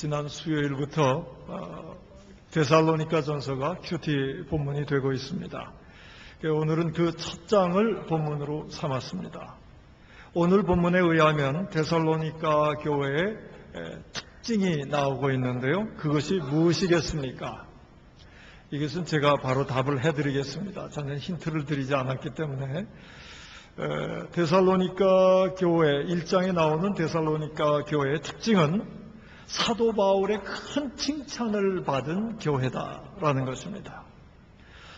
지난 수요일부터 데살로니가 전서가 큐티 본문이 되고 있습니다. 오늘은 그 첫 장을 본문으로 삼았습니다. 오늘 본문에 의하면 데살로니가 교회의 특징이 나오고 있는데요. 그것이 무엇이겠습니까? 이것은 제가 바로 답을 해드리겠습니다. 저는 힌트를 드리지 않았기 때문에 데살로니가 교회 1장에 나오는 데살로니가 교회의 특징은 사도 바울의 큰 칭찬을 받은 교회다라는 것입니다.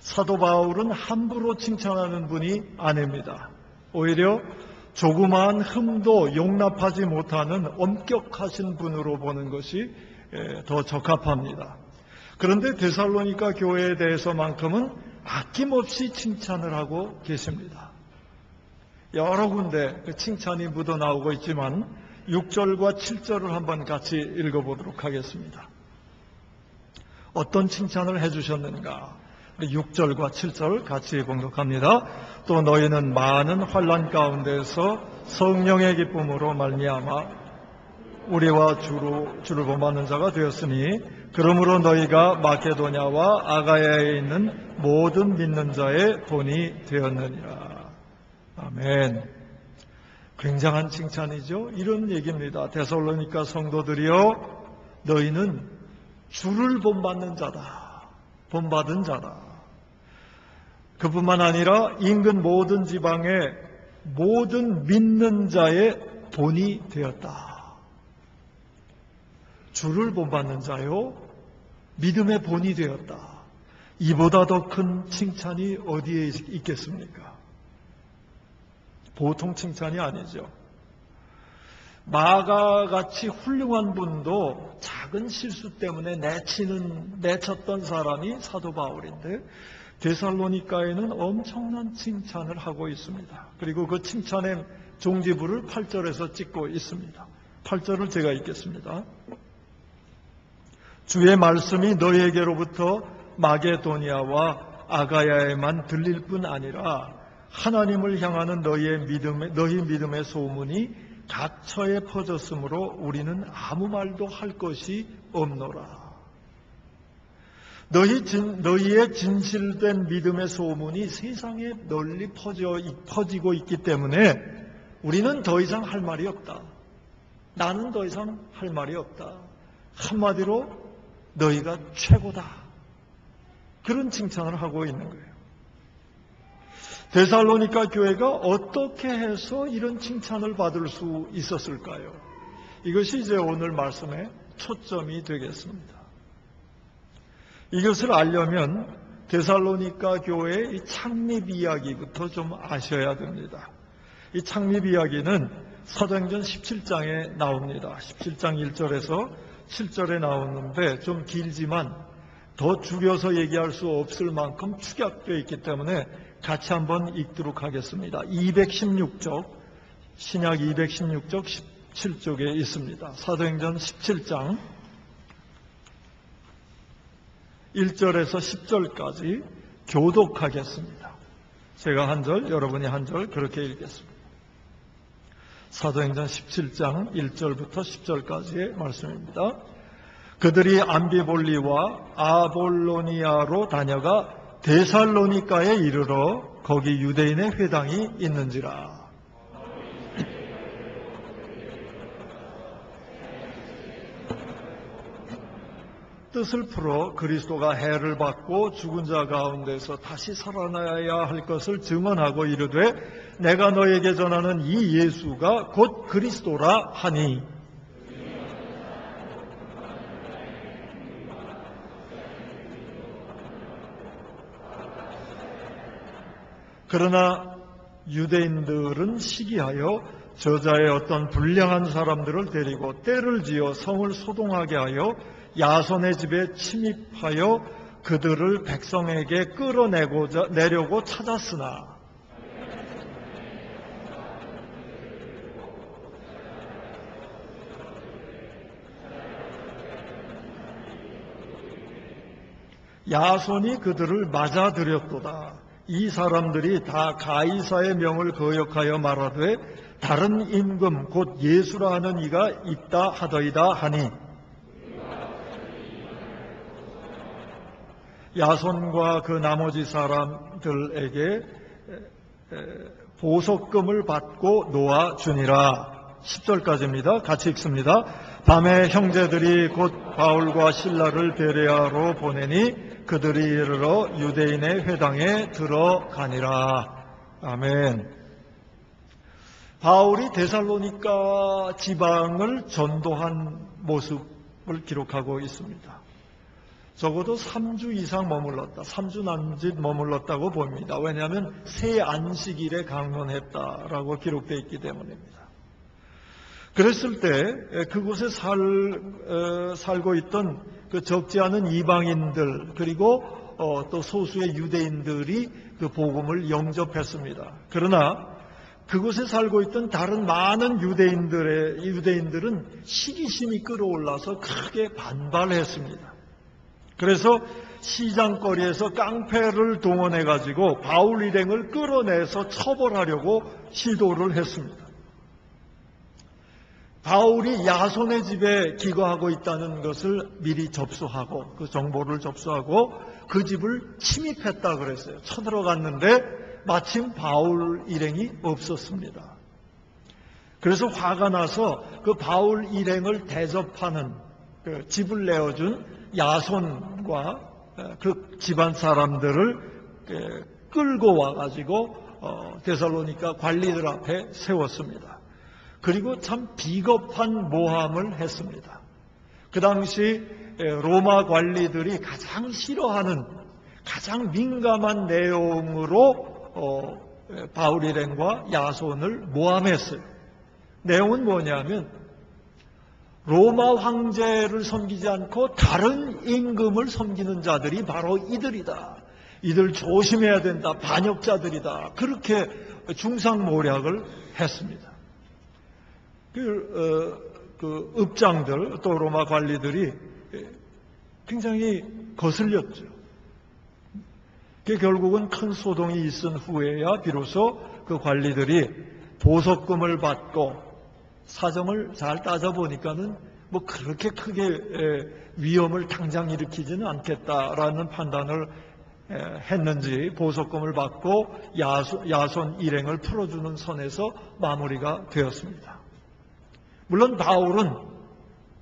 사도 바울은 함부로 칭찬하는 분이 아닙니다. 오히려 조그마한 흠도 용납하지 못하는 엄격하신 분으로 보는 것이 더 적합합니다. 그런데 데살로니가 교회에 대해서만큼은 아낌없이 칭찬을 하고 계십니다. 여러 군데 그 칭찬이 묻어나오고 있지만 6절과 7절을 한번 같이 읽어보도록 하겠습니다. 어떤 칭찬을 해주셨는가? 6절과 7절 같이 봉독합니다. 또 너희는 많은 환난 가운데서 성령의 기쁨으로 말미암아 우리와 주를 본받는 자가 되었으니 그러므로 너희가 마케도냐와 아가야에 있는 모든 믿는 자의 본이 되었느니라. 아멘. 굉장한 칭찬이죠. 이런 얘기입니다. 데살로니가 성도들이여, 너희는 주를 본받는 자다. 본받은 자다. 그뿐만 아니라 인근 모든 지방의 모든 믿는 자의 본이 되었다. 주를 본받는 자요, 믿음의 본이 되었다. 이보다 더 큰 칭찬이 어디에 있겠습니까? 보통 칭찬이 아니죠. 마가같이 훌륭한 분도 작은 실수 때문에 내쳤던 사람이 사도 바울인데 데살로니가에는 엄청난 칭찬을 하고 있습니다. 그리고 그 칭찬의 종지부를 8절에서 찍고 있습니다. 8절을 제가 읽겠습니다. 주의 말씀이 너희에게로부터 마게도니아와 아가야에만 들릴 뿐 아니라 하나님을 향하는 너희 믿음의 소문이 각처에 퍼졌으므로 우리는 아무 말도 할 것이 없노라. 너희의 진실된 믿음의 소문이 세상에 널리 퍼지고 있기 때문에 우리는 더 이상 할 말이 없다. 나는 더 이상 할 말이 없다. 한마디로 너희가 최고다. 그런 칭찬을 하고 있는 거예요. 데살로니가 교회가 어떻게 해서 이런 칭찬을 받을 수 있었을까요? 이것이 이제 오늘 말씀의 초점이 되겠습니다. 이것을 알려면 데살로니가 교회의 이 창립 이야기부터 좀 아셔야 됩니다. 이 창립 이야기는 사도행전 17장에 나옵니다. 17장 1절에서 7절에 나오는데 좀 길지만 더 줄여서 얘기할 수 없을 만큼 축약되어 있기 때문에 같이 한번 읽도록 하겠습니다. 216쪽, 신약 216쪽 17쪽에 있습니다. 사도행전 17장 1절에서 10절까지 교독하겠습니다. 제가 한 절, 여러분이 한 절 그렇게 읽겠습니다. 사도행전 17장 1절부터 10절까지의 말씀입니다. 그들이 암비볼리와 아볼로니아로 다녀가 데살로니가에 이르러 거기 유대인의 회당이 있는지라. 뜻을 풀어 그리스도가 해를 받고 죽은 자 가운데서 다시 살아나야 할 것을 증언하고 이르되 내가 너에게 전하는 이 예수가 곧 그리스도라 하니. 그러나 유대인들은 시기하여 저자의 어떤 불량한 사람들을 데리고 때를 지어 성을 소동하게 하여 야손의 집에 침입하여 그들을 백성에게 끌어내려고 찾았으나 야손이 그들을 맞아들였도다. 이 사람들이 다 가이사의 명을 거역하여 말하되 다른 임금 곧 예수라 하는 이가 있다 하더이다 하니 야손과 그 나머지 사람들에게 보석금을 받고 놓아주니라. 10절까지입니다. 같이 읽습니다. 밤에 형제들이 곧 바울과 실라를 베레아로 보내니 그들이 이르러 유대인의 회당에 들어가니라. 아멘. 바울이 데살로니가 지방을 전도한 모습을 기록하고 있습니다. 적어도 3주 이상 머물렀다. 3주 남짓 머물렀다고 봅니다. 왜냐하면 새 안식일에 강론했다라고 기록되어 있기 때문입니다. 그랬을 때 그곳에 살고 있던 그 적지 않은 이방인들 그리고 또 소수의 유대인들이 그 복음을 영접했습니다. 그러나 그곳에 살고 있던 다른 많은 유대인들은 시기심이 끌어올라서 크게 반발했습니다. 그래서 시장거리에서 깡패를 동원해가지고 바울 일행을 끌어내서 처벌하려고 시도를 했습니다. 바울이 야손의 집에 기거하고 있다는 것을 미리 접수하고 그 정보를 접수하고 그 집을 침입했다 그랬어요. 쳐들어갔는데 마침 바울 일행이 없었습니다. 그래서 화가 나서 그 바울 일행을 대접하는 그 집을 내어준 야손과 그 집안 사람들을 끌고 와가지고 데살로니가 관리들 앞에 세웠습니다. 그리고 참 비겁한 모함을 했습니다. 그 당시 로마 관리들이 가장 싫어하는 가장 민감한 내용으로 바울 일행과 야손을 모함했어요. 내용은 뭐냐면 로마 황제를 섬기지 않고 다른 임금을 섬기는 자들이 바로 이들이다. 이들 조심해야 된다. 반역자들이다. 그렇게 중상모략을 했습니다. 그 읍장들 또 로마 관리들이 굉장히 거슬렸죠. 결국은 큰 소동이 있은 후에야 비로소 그 관리들이 보석금을 받고 사정을 잘 따져보니까는 뭐 그렇게 크게 위험을 당장 일으키지는 않겠다라는 판단을 했는지 보석금을 받고 야손 일행을 풀어주는 선에서 마무리가 되었습니다. 물론 바울은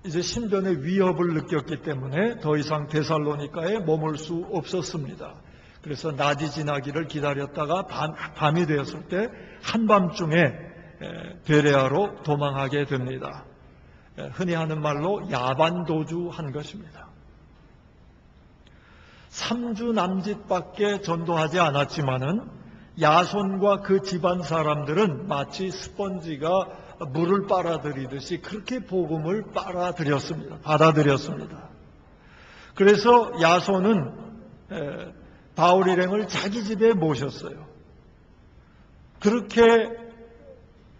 이제 신변의 위협을 느꼈기 때문에 더 이상 데살로니가에 머물 수 없었습니다. 그래서 낮이 지나기를 기다렸다가 밤이 되었을 때 한밤중에 베레아로 도망하게 됩니다. 흔히 하는 말로 야반도주한 것입니다. 3주 남짓밖에 전도하지 않았지만은 야손과 그 집안 사람들은 마치 스펀지가 물을 빨아들이듯이 그렇게 복음을 받아들였습니다. 그래서 야손은 바울 일행을 자기 집에 모셨어요. 그렇게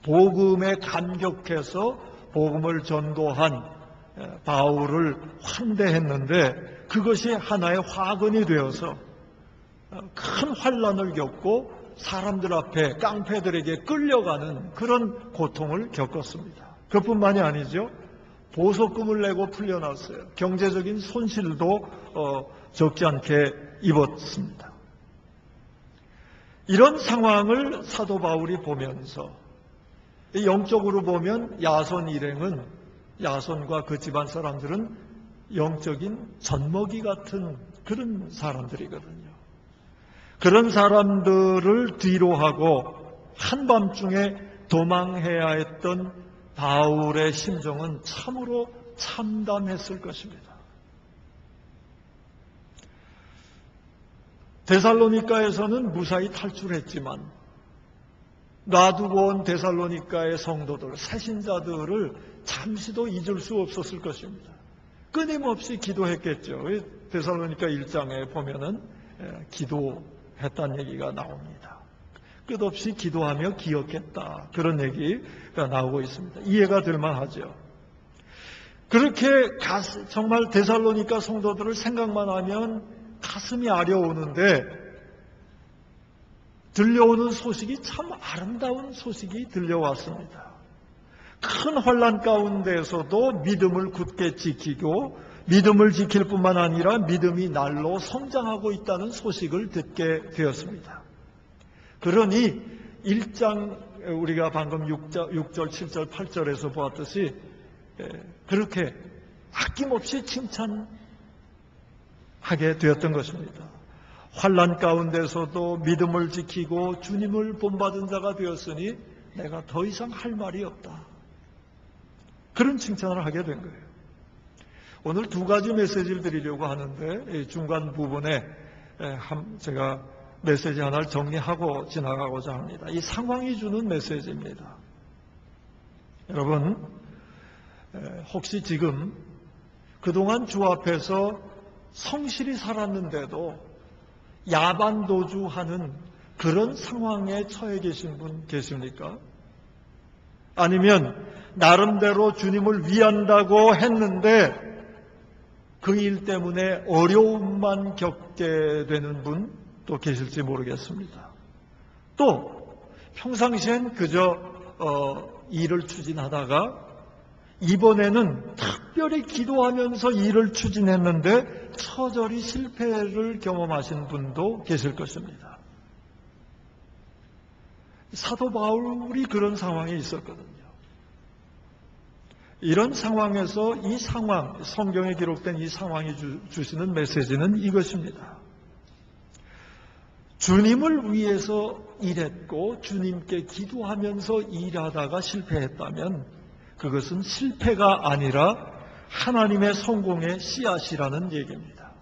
복음에 감격해서 복음을 전도한 바울을 환대했는데 그것이 하나의 화근이 되어서 큰 환난을 겪고 사람들 앞에 깡패들에게 끌려가는 그런 고통을 겪었습니다. 그뿐만이 아니죠. 보석금을 내고 풀려났어요. 경제적인 손실도 적지 않게 입었습니다. 이런 상황을 사도 바울이 보면서 영적으로 보면 야손 일행은 야손과 그 집안 사람들은 영적인 젖먹이 같은 그런 사람들이거든요. 그런 사람들을 뒤로하고 한밤중에 도망해야 했던 바울의 심정은 참으로 참담했을 것입니다. 데살로니가에서는 무사히 탈출했지만 놔두고 온 데살로니가의 성도들, 새신자들을 잠시도 잊을 수 없었을 것입니다. 끊임없이 기도했겠죠. 데살로니가 1장에 보면은 기도했다는 얘기가 나옵니다. 끝없이 기도하며 기억했다. 그런 얘기가 나오고 있습니다. 이해가 될 만하죠. 그렇게 정말 데살로니가 성도들을 생각만 하면 가슴이 아려오는데 들려오는 소식이 참 아름다운 소식이 들려왔습니다. 큰 환난 가운데서도 믿음을 굳게 지키고 믿음을 지킬 뿐만 아니라 믿음이 날로 성장하고 있다는 소식을 듣게 되었습니다. 그러니 1장 우리가 방금 6절, 7절, 8절에서 보았듯이 그렇게 아낌없이 칭찬하게 되었던 것입니다. 환난 가운데서도 믿음을 지키고 주님을 본받은 자가 되었으니 내가 더 이상 할 말이 없다. 그런 칭찬을 하게 된 거예요. 오늘 두 가지 메시지를 드리려고 하는데 중간 부분에 제가 메시지 하나를 정리하고 지나가고자 합니다. 이 상황이 주는 메시지입니다. 여러분, 혹시 지금 그동안 주 앞에서 성실히 살았는데도 야반도주하는 그런 상황에 처해 계신 분 계십니까? 아니면 나름대로 주님을 위한다고 했는데 그 일 때문에 어려움만 겪게 되는 분 또 계실지 모르겠습니다. 또 평상시엔 그저 일을 추진하다가 이번에는 특별히 기도하면서 일을 추진했는데 처절히 실패를 경험하신 분도 계실 것입니다. 사도 바울이 그런 상황에 있었거든요. 이런 상황에서 이 상황, 성경에 기록된 이 상황이 주시는 메시지는 이것입니다. 주님을 위해서 일했고 주님께 기도하면서 일하다가 실패했다면 그것은 실패가 아니라 하나님의 성공의 씨앗이라는 얘기입니다.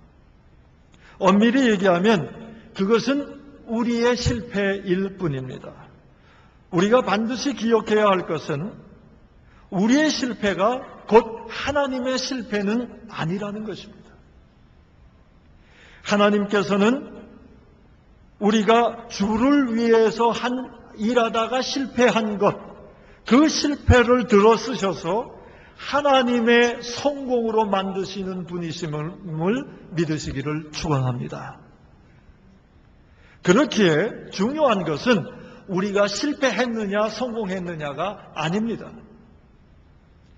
엄밀히 얘기하면 그것은 우리의 실패일 뿐입니다. 우리가 반드시 기억해야 할 것은 우리의 실패가 곧 하나님의 실패는 아니라는 것입니다. 하나님께서는 우리가 주를 위해서 일하다가 실패한 것, 그 실패를 들어 쓰셔서 하나님의 성공으로 만드시는 분이심을 믿으시기를 축원합니다. 그렇기에 중요한 것은 우리가 실패했느냐 성공했느냐가 아닙니다.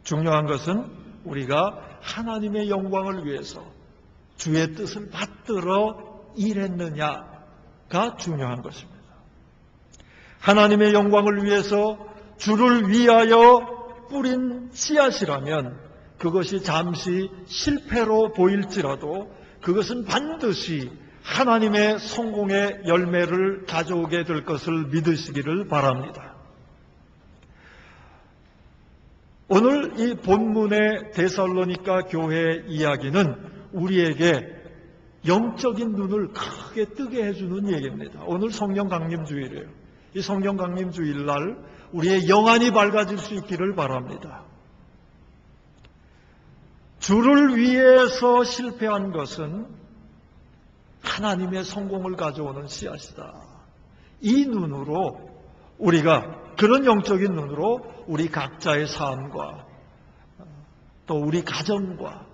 중요한 것은 우리가 하나님의 영광을 위해서 주의 뜻을 받들어 일했느냐가 중요한 것입니다. 하나님의 영광을 위해서 주를 위하여 뿌린 씨앗이라면 그것이 잠시 실패로 보일지라도 그것은 반드시 하나님의 성공의 열매를 가져오게 될 것을 믿으시기를 바랍니다. 오늘 이 본문의 데살로니가 교회 이야기는 우리에게 영적인 눈을 크게 뜨게 해주는 얘기입니다. 오늘 성령 강림 주일이에요. 이 성령 강림 주일날 우리의 영안이 밝아질 수 있기를 바랍니다. 주를 위해서 실패한 것은 하나님의 성공을 가져오는 씨앗이다. 이 눈으로 우리가 그런 영적인 눈으로 우리 각자의 삶과 또 우리 가정과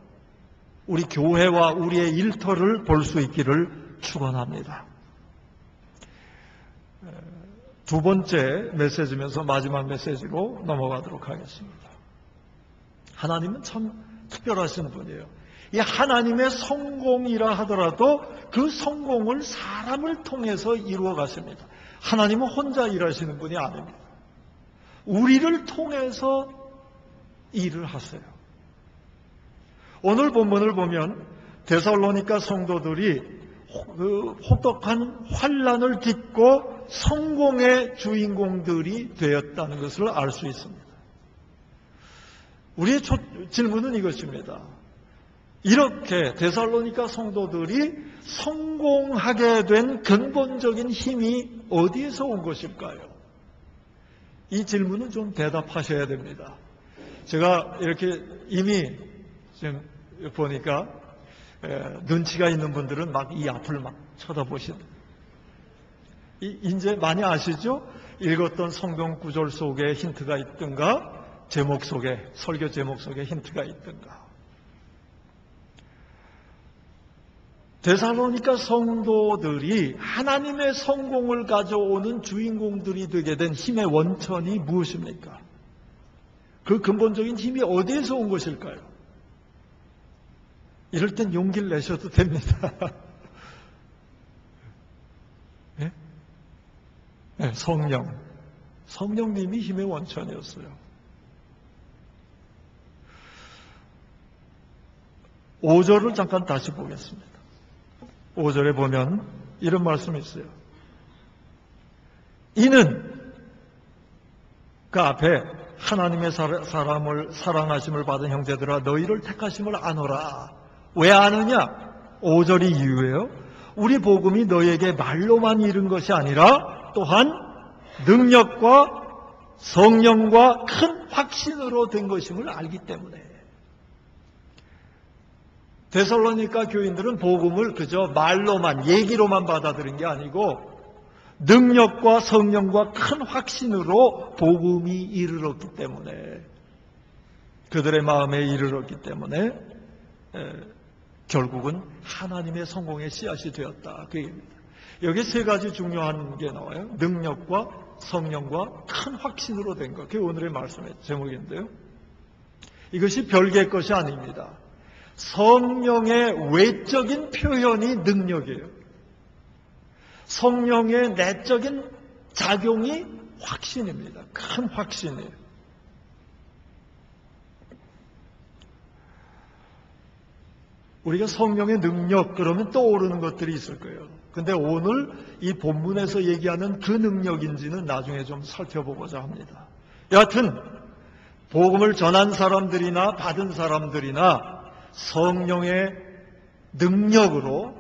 우리 교회와 우리의 일터를 볼 수 있기를 축원합니다. 두 번째 메시지면서 마지막 메시지로 넘어가도록 하겠습니다. 하나님은 참 특별하신 분이에요. 이 하나님의 성공이라 하더라도 그 성공을 사람을 통해서 이루어 가십니다. 하나님은 혼자 일하시는 분이 아닙니다. 우리를 통해서 일을 하세요. 오늘 본문을 보면 데살로니가 성도들이 혹독한 환난을 딛고 성공의 주인공들이 되었다는 것을 알 수 있습니다. 우리의 질문은 이것입니다. 이렇게 데살로니가 성도들이 성공하게 된 근본적인 힘이 어디에서 온 것일까요? 이 질문은 좀 대답하셔야 됩니다. 제가 이렇게 이미 지금 보니까 눈치가 있는 분들은 막 이 앞을 막 쳐다보시는. 이제 많이 아시죠? 읽었던 성경 구절 속에 힌트가 있든가, 제목 속에, 설교 제목 속에 힌트가 있든가. 데살로니가 성도들이 하나님의 성공을 가져오는 주인공들이 되게 된 힘의 원천이 무엇입니까? 그 근본적인 힘이 어디에서 온 것일까요? 이럴 땐 용기를 내셔도 됩니다. 네? 네, 성령님이 힘의 원천이었어요. 5절을 잠깐 다시 보겠습니다. 5절에 보면 이런 말씀이 있어요. 이는 그 앞에 하나님의 사람을 사랑하심을 받은 형제들아 너희를 택하심을 아노라. 왜 아느냐? 5절이 이유예요. 우리 복음이 너희에게 말로만 이른 것이 아니라 또한 능력과 성령과 큰 확신으로 된 것임을 알기 때문에. 데살로니가 교인들은 복음을 그저 말로만, 얘기로만 받아들인 게 아니고 능력과 성령과 큰 확신으로 복음이 이르렀기 때문에, 그들의 마음에 이르렀기 때문에 결국은 하나님의 성공의 씨앗이 되었다. 그 얘기입니다. 여기 세 가지 중요한 게 나와요. 능력과 성령과 큰 확신으로 된 것. 그게 오늘의 말씀의 제목인데요. 이것이 별개의 것이 아닙니다. 성령의 외적인 표현이 능력이에요. 성령의 내적인 작용이 확신입니다. 큰 확신이에요. 우리가 성령의 능력 그러면 떠오르는 것들이 있을 거예요. 근데 오늘 이 본문에서 얘기하는 그 능력인지는 나중에 좀 살펴보고자 합니다. 여하튼 복음을 전한 사람들이나 받은 사람들이나 성령의 능력으로,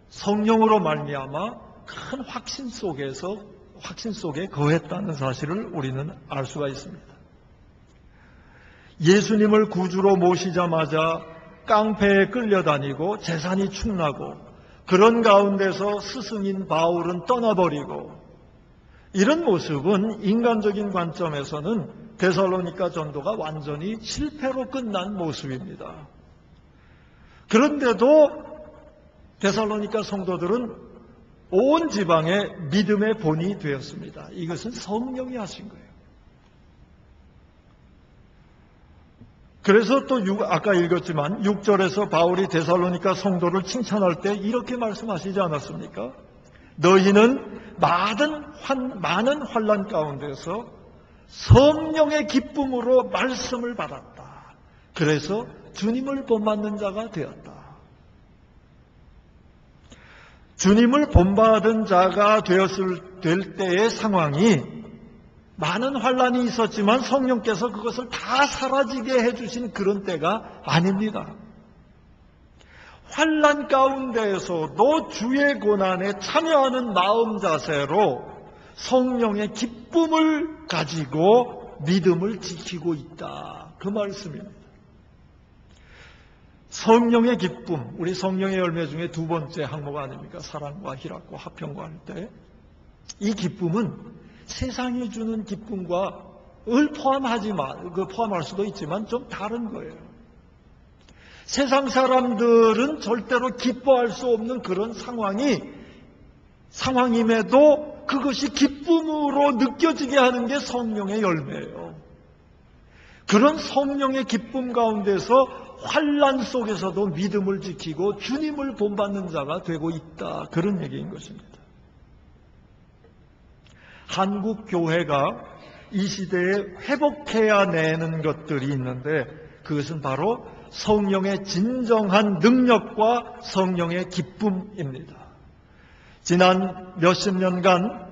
성령으로 말미암아 큰 확신 속에 거했다는 사실을 우리는 알 수가 있습니다. 예수님을 구주로 모시자마자 깡패에 끌려다니고 재산이 축나고 그런 가운데서 스승인 바울은 떠나버리고, 이런 모습은 인간적인 관점에서는 데살로니가 전도가 완전히 실패로 끝난 모습입니다. 그런데도 데살로니가 성도들은 온 지방에 믿음의 본이 되었습니다. 이것은 성령이 하신 거예요. 그래서 또 아까 읽었지만 6절에서 바울이 데살로니가 성도를 칭찬할 때 이렇게 말씀하시지 않았습니까? 너희는 많은 환난 가운데서 성령의 기쁨으로 말씀을 받았다. 그래서 주님을 본받는 자가 되었다. 주님을 본받은 자가 될 때의 상황이 많은 환난이 있었지만 성령께서 그것을 다 사라지게 해주신 그런 때가 아닙니다. 환난 가운데에서도 주의 고난에 참여하는 마음 자세로 성령의 기쁨을 가지고 믿음을 지키고 있다. 그 말씀입니다. 성령의 기쁨, 우리 성령의 열매 중에 두 번째 항목 아닙니까? 사랑과 희락과 화평과 할 때 이 기쁨은 세상이 주는 기쁨과 포함할 수도 있지만 좀 다른 거예요. 세상 사람들은 절대로 기뻐할 수 없는 그런 상황임에도 그것이 기쁨으로 느껴지게 하는 게 성령의 열매예요. 그런 성령의 기쁨 가운데서 환난 속에서도 믿음을 지키고 주님을 본받는 자가 되고 있다. 그런 얘기인 것입니다. 한국 교회가 이 시대에 회복해야 되는 것들이 있는데 그것은 바로 성령의 진정한 능력과 성령의 기쁨입니다. 지난 몇십 년간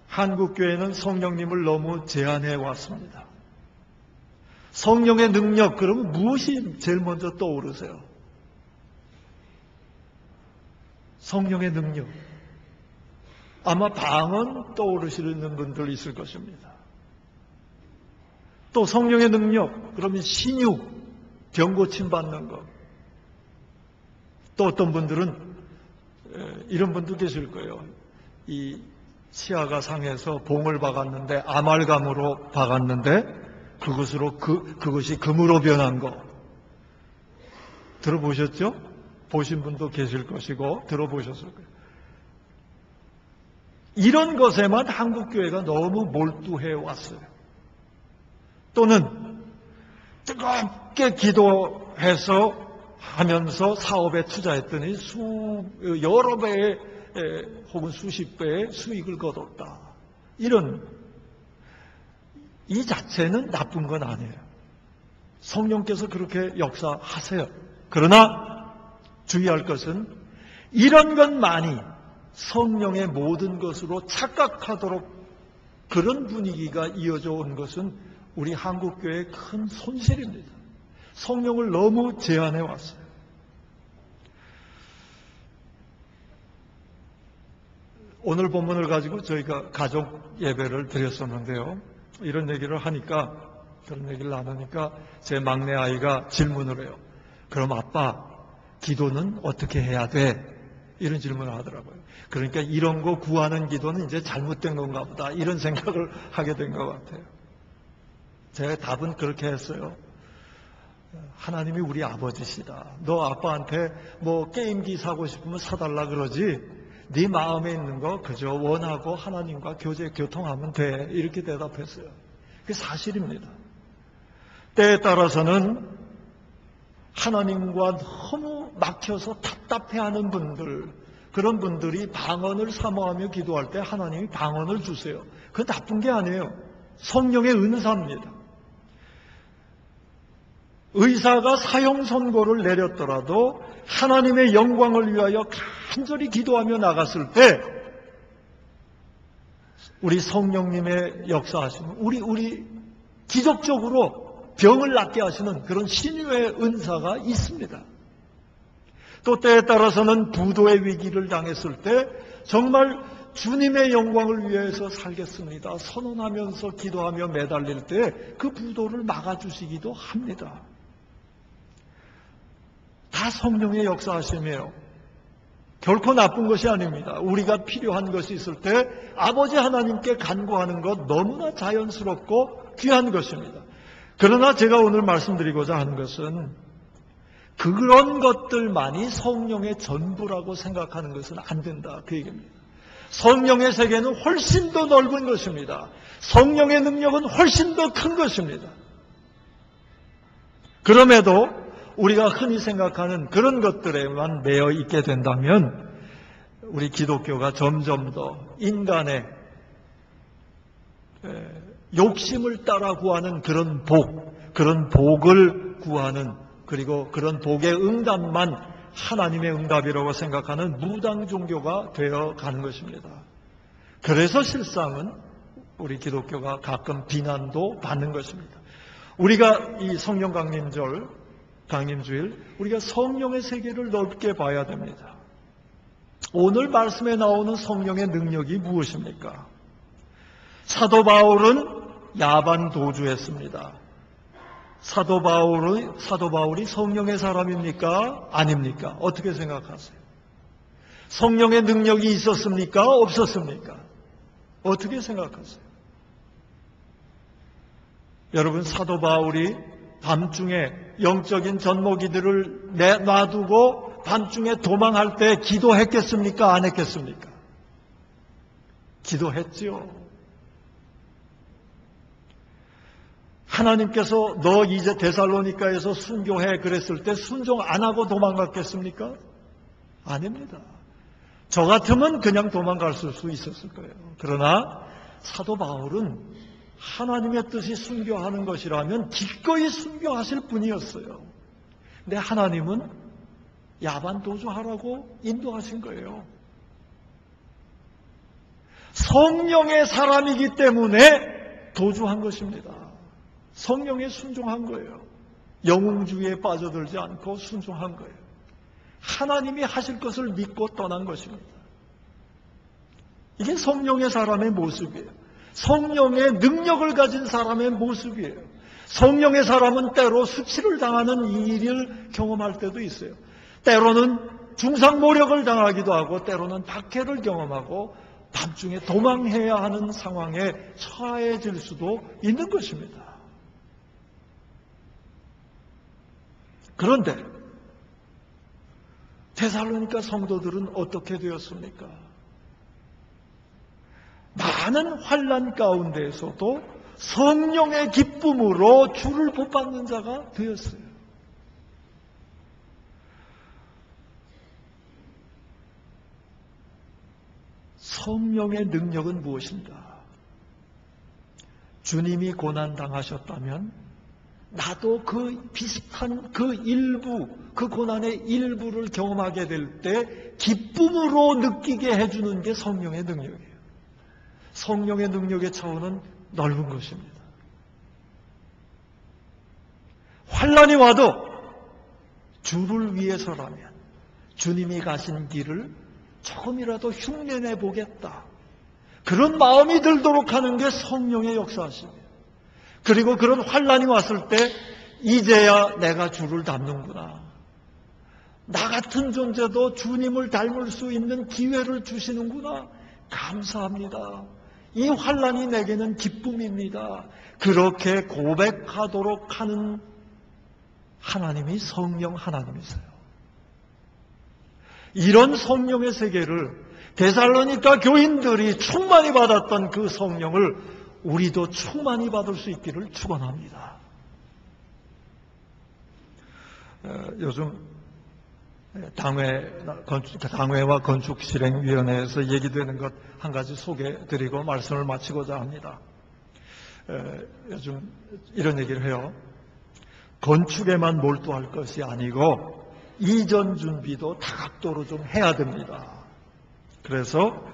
한국 교회는 성령님을 너무 제한해 왔습니다. 성령의 능력, 그러면 무엇이 제일 먼저 떠오르세요? 성령의 능력. 아마 방언 떠오르시는 분들 있을 것입니다. 또 성령의 능력, 그러면 신유, 병 고침 받는 것. 또 어떤 분들은 이런 분도 계실 거예요. 이 치아가 상해서 봉을 박았는데 아말감으로 박았는데 그것이 금으로 변한 거. 들어보셨죠? 보신 분도 계실 것이고 들어보셨을 거예요. 이런 것에만 한국교회가 너무 몰두해 왔어요. 또는 뜨겁게 기도해서 하면서 사업에 투자했더니 여러 배의 혹은 수십 배의 수익을 거뒀다. 이 자체는 나쁜 건 아니에요. 성령께서 그렇게 역사하세요. 그러나 주의할 것은 이런 것만이 성령의 모든 것으로 착각하도록 그런 분위기가 이어져 온 것은 우리 한국교회의 큰 손실입니다. 성령을 너무 제한해 왔어요. 오늘 본문을 가지고 저희가 가족 예배를 드렸었는데요. 이런 얘기를 나누니까 제 막내 아이가 질문을 해요. 그럼 아빠, 기도는 어떻게 해야 돼? 이런 질문을 하더라고요. 그러니까 이런 거 구하는 기도는 이제 잘못된 건가 보다. 이런 생각을 하게 된 것 같아요. 제가 답은 그렇게 했어요. 하나님이 우리 아버지시다. 너 아빠한테 뭐 게임기 사고 싶으면 사달라 그러지. 네 마음에 있는 거 그저 원하고 하나님과 교통하면 돼. 이렇게 대답했어요. 그게 사실입니다. 때에 따라서는 하나님과 너무 막혀서 답답해하는 분들, 그런 분들이 방언을 사모하며 기도할 때 하나님이 방언을 주세요. 그건 나쁜 게 아니에요. 성령의 은사입니다. 의사가 사형 선고를 내렸더라도 하나님의 영광을 위하여 간절히 기도하며 나갔을 때 우리 성령님의 역사하시는 우리 기적적으로 병을 낫게 하시는 그런 신유의 은사가 있습니다. 또 때에 따라서는 부도의 위기를 당했을 때 정말 주님의 영광을 위해서 살겠습니다. 선언하면서 기도하며 매달릴 때 그 부도를 막아주시기도 합니다. 다 성령의 역사하심이에요. 결코 나쁜 것이 아닙니다. 우리가 필요한 것이 있을 때 아버지 하나님께 간구하는 것 너무나 자연스럽고 귀한 것입니다. 그러나 제가 오늘 말씀드리고자 하는 것은 그런 것들만이 성령의 전부라고 생각하는 것은 안 된다. 그 얘기입니다. 성령의 세계는 훨씬 더 넓은 것입니다. 성령의 능력은 훨씬 더 큰 것입니다. 그럼에도 우리가 흔히 생각하는 그런 것들에만 매여 있게 된다면 우리 기독교가 점점 더 인간의 욕심을 따라 구하는 그런 복을 구하는, 그리고 그런 복의 응답만 하나님의 응답이라고 생각하는 무당 종교가 되어가는 것입니다. 그래서 실상은 우리 기독교가 가끔 비난도 받는 것입니다. 우리가 이 성령 강림주일 우리가 성령의 세계를 넓게 봐야 됩니다. 오늘 말씀에 나오는 성령의 능력이 무엇입니까? 사도 바울은 야반 도주했습니다. 사도 바울이 성령의 사람입니까? 아닙니까? 어떻게 생각하세요? 성령의 능력이 있었습니까? 없었습니까? 어떻게 생각하세요? 여러분, 사도 바울이 밤중에 영적인 젖먹이들을 놔두고 밤중에 도망할 때 기도했겠습니까? 안 했겠습니까? 기도했지요. 하나님께서 너 이제 데살로니가에서 순교해 그랬을 때 순종 안 하고 도망갔겠습니까? 아닙니다. 저 같으면 그냥 도망갈 수 있었을 거예요. 그러나 사도 바울은 하나님의 뜻이 순교하는 것이라면 기꺼이 순교하실 분이었어요. 근데 하나님은 야반 도주하라고 인도하신 거예요. 성령의 사람이기 때문에 도주한 것입니다. 성령에 순종한 거예요. 영웅주의에 빠져들지 않고 순종한 거예요. 하나님이 하실 것을 믿고 떠난 것입니다. 이게 성령의 사람의 모습이에요. 성령의 능력을 가진 사람의 모습이에요. 성령의 사람은 때로 수치를 당하는 일을 경험할 때도 있어요. 때로는 중상모력을 당하기도 하고 때로는 박해를 경험하고 밤중에 도망해야 하는 상황에 처해질 수도 있는 것입니다. 그런데 데살로니가 성도들은 어떻게 되었습니까? 많은 환난 가운데에서도 성령의 기쁨으로 주를 복받는 자가 되었어요. 성령의 능력은 무엇인가? 주님이 고난당하셨다면 나도 그 비슷한 그 일부, 그 고난의 일부를 경험하게 될 때 기쁨으로 느끼게 해주는 게 성령의 능력이에요. 성령의 능력의 차원은 넓은 것입니다. 환난이 와도 주를 위해서라면 주님이 가신 길을 조금이라도 흉내내 보겠다. 그런 마음이 들도록 하는 게 성령의 역사하십니다. 그리고 그런 환난이 왔을 때 이제야 내가 주를 닮는구나. 나 같은 존재도 주님을 닮을 수 있는 기회를 주시는구나. 감사합니다. 이 환난이 내게는 기쁨입니다. 그렇게 고백하도록 하는 하나님이 성령 하나님이세요. 이런 성령의 세계를 데살로니가 교인들이 충만히 받았던 그 성령을 우리도 충만히 받을 수 있기를 축원합니다. 요즘 당회와 건축실행위원회에서 얘기되는 것 한 가지 소개드리고 말씀을 마치고자 합니다. 요즘 이런 얘기를 해요. 건축에만 몰두할 것이 아니고 이전 준비도 다각도로 좀 해야 됩니다. 그래서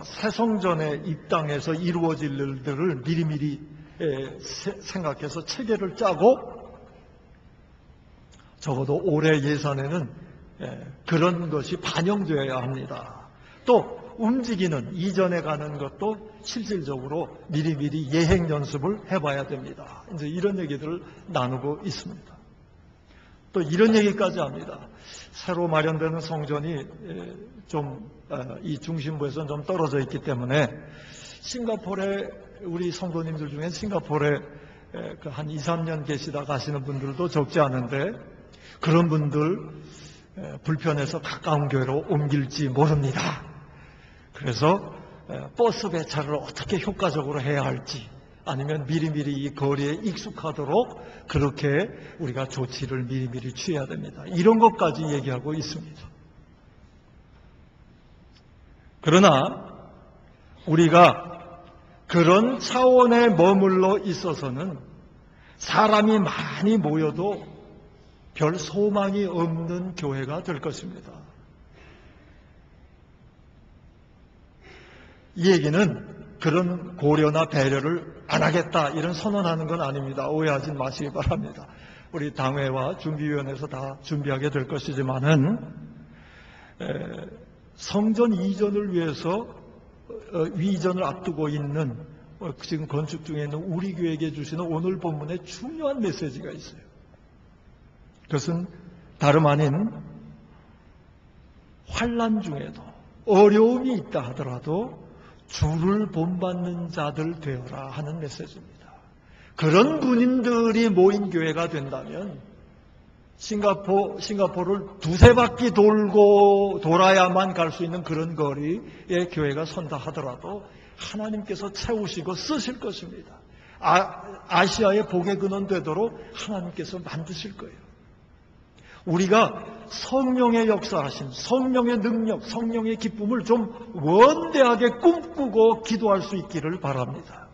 새 성전에 입당해서 이루어질 일들을 미리미리 생각해서 체계를 짜고 적어도 올해 예산에는 그런 것이 반영되어야 합니다. 또 움직이는 이전에 가는 것도 실질적으로 미리미리 예행 연습을 해봐야 됩니다. 이제 이런 얘기들을 나누고 있습니다. 또 이런 얘기까지 합니다. 새로 마련되는 성전이 좀 이 중심부에서는 좀 떨어져 있기 때문에 싱가포르에 우리 성도님들 중에 싱가포르에 한 2, 3년 계시다 가시는 분들도 적지 않은데 그런 분들 불편해서 가까운 교회로 옮길지 모릅니다. 그래서 버스 배차를 어떻게 효과적으로 해야 할지 아니면 미리미리 이 거리에 익숙하도록 그렇게 우리가 조치를 미리미리 취해야 됩니다. 이런 것까지 얘기하고 있습니다. 그러나 우리가 그런 차원에 머물러 있어서는 사람이 많이 모여도 별 소망이 없는 교회가 될 것입니다. 이 얘기는 그런 고려나 배려를 안 하겠다 이런 선언하는 건 아닙니다. 오해하지 마시기 바랍니다. 우리 당회와 준비위원회에서 다 준비하게 될 것이지만은 성전 이전을 위해서 위전을 앞두고 있는 지금 건축 중에 있는 우리 교회에게 주시는 오늘 본문에 중요한 메시지가 있어요. 그것은 다름 아닌 환난 중에도 어려움이 있다 하더라도 주를 본받는 자들 되어라 하는 메시지입니다. 그런 군인들이 모인 교회가 된다면 싱가포르를 두세 바퀴 돌아야만 갈 수 있는 그런 거리에 교회가 선다 하더라도 하나님께서 채우시고 쓰실 것입니다. 아시아의 복의 근원 되도록 하나님께서 만드실 거예요. 우리가 성령의 역사하신 성령의 능력, 성령의 기쁨을 좀 원대하게 꿈꾸고 기도할 수 있기를 바랍니다.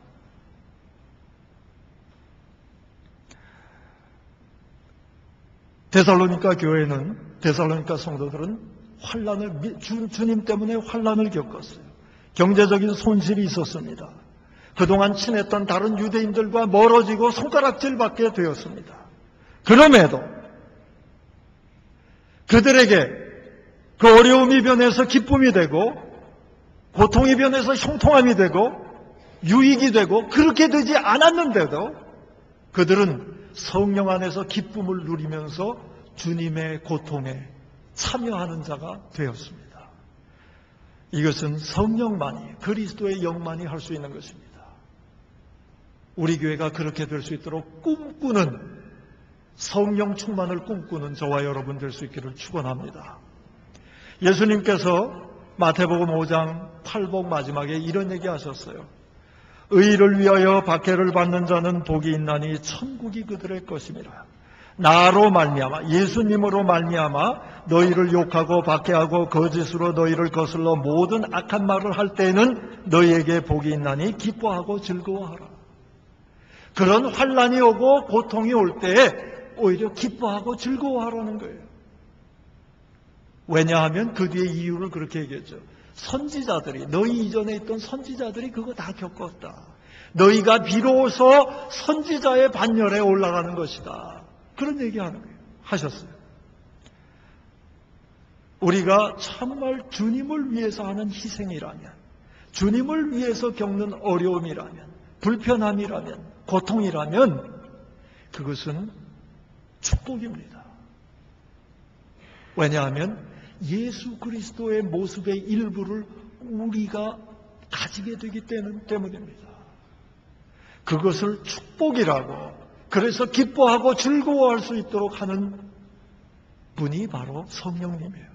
데살로니가 교회는, 데살로니가 성도들은 주님 때문에 환난을 겪었어요. 경제적인 손실이 있었습니다. 그동안 친했던 다른 유대인들과 멀어지고 손가락질받게 되었습니다. 그럼에도 그들에게 그 어려움이 변해서 기쁨이 되고 고통이 변해서 형통함이 되고 유익이 되고 그렇게 되지 않았는데도 그들은 성령 안에서 기쁨을 누리면서 주님의 고통에 참여하는 자가 되었습니다. 이것은 성령만이, 그리스도의 영만이 할 수 있는 것입니다. 우리 교회가 그렇게 될 수 있도록 꿈꾸는, 성령 충만을 꿈꾸는 저와 여러분 될 수 있기를 축원합니다. 예수님께서 마태복음 5장 8복 마지막에 이런 얘기 하셨어요. 의를 위하여 박해를 받는 자는 복이 있나니 천국이 그들의 것임이라. 나로 말미암아, 예수님으로 말미암아 너희를 욕하고 박해하고 거짓으로 너희를 거슬러 모든 악한 말을 할 때에는 너희에게 복이 있나니 기뻐하고 즐거워하라. 그런 환난이 오고 고통이 올 때에 오히려 기뻐하고 즐거워하라는 거예요. 왜냐하면 그 뒤에 이유를 그렇게 얘기했죠. 선지자들이, 너희 이전에 있던 선지자들이 그거 다 겪었다. 너희가 비로소 선지자의 반열에 올라가는 것이다. 그런 얘기하는 거예요. 하셨어요. 우리가 정말 주님을 위해서 하는 희생이라면, 주님을 위해서 겪는 어려움이라면, 불편함이라면, 고통이라면 그것은 축복입니다. 왜냐하면 예수 그리스도의 모습의 일부를 우리가 가지게 되기 때문입니다. 그것을 축복이라고, 그래서 기뻐하고 즐거워할 수 있도록 하는 분이 바로 성령님이에요.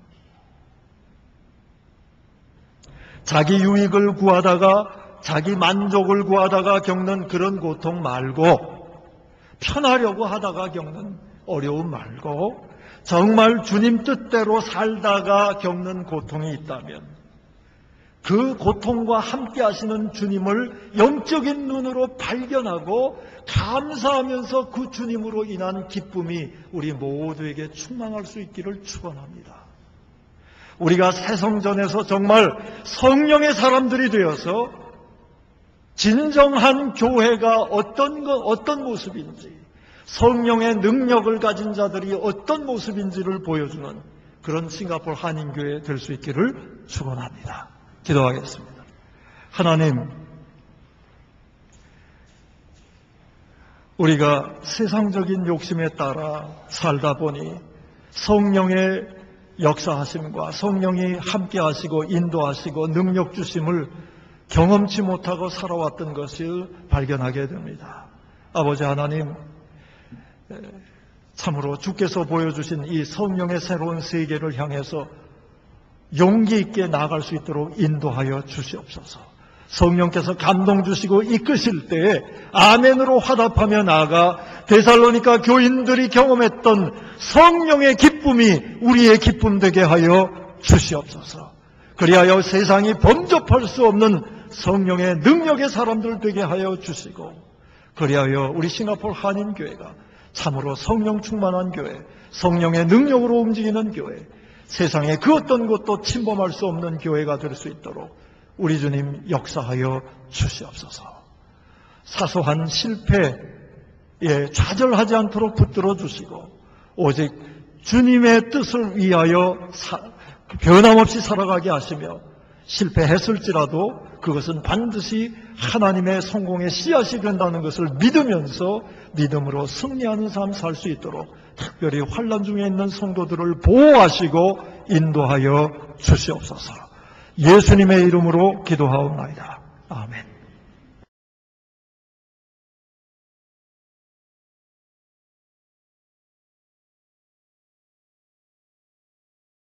자기 유익을 구하다가, 자기 만족을 구하다가 겪는 그런 고통 말고, 편하려고 하다가 겪는 어려움 말고, 정말 주님 뜻대로 살다가 겪는 고통이 있다면 그 고통과 함께 하시는 주님을 영적인 눈으로 발견하고 감사하면서 그 주님으로 인한 기쁨이 우리 모두에게 충만할 수 있기를 축원합니다. 우리가 새성전에서 정말 성령의 사람들이 되어서 진정한 교회가 어떤 모습인지, 성령의 능력을 가진 자들이 어떤 모습인지를 보여주는 그런 싱가포르 한인교회 될 수 있기를 축원합니다. 기도하겠습니다. 하나님, 우리가 세상적인 욕심에 따라 살다 보니 성령의 역사하심과 성령이 함께 하시고 인도하시고 능력 주심을 경험치 못하고 살아왔던 것을 발견하게 됩니다. 아버지 하나님, 참으로 주께서 보여주신 이 성령의 새로운 세계를 향해서 용기 있게 나아갈 수 있도록 인도하여 주시옵소서. 성령께서 감동 주시고 이끄실 때에 아멘으로 화답하며 나아가 데살로니가 교인들이 경험했던 성령의 기쁨이 우리의 기쁨 되게 하여 주시옵소서. 그리하여 세상이 범접할 수 없는 성령의 능력의 사람들 되게 하여 주시고, 그리하여 우리 싱가포르 한인교회가 참으로 성령 충만한 교회, 성령의 능력으로 움직이는 교회, 세상에 그 어떤 것도 침범할 수 없는 교회가 될 수 있도록 우리 주님 역사하여 주시옵소서. 사소한 실패에 좌절하지 않도록 붙들어 주시고 오직 주님의 뜻을 위하여 변함없이 살아가게 하시며, 실패했을지라도 그것은 반드시 하나님의 성공의 씨앗이 된다는 것을 믿으면서 믿음으로 승리하는 삶 살 수 있도록 특별히 환난 중에 있는 성도들을 보호하시고 인도하여 주시옵소서. 예수님의 이름으로 기도하옵나이다. 아멘.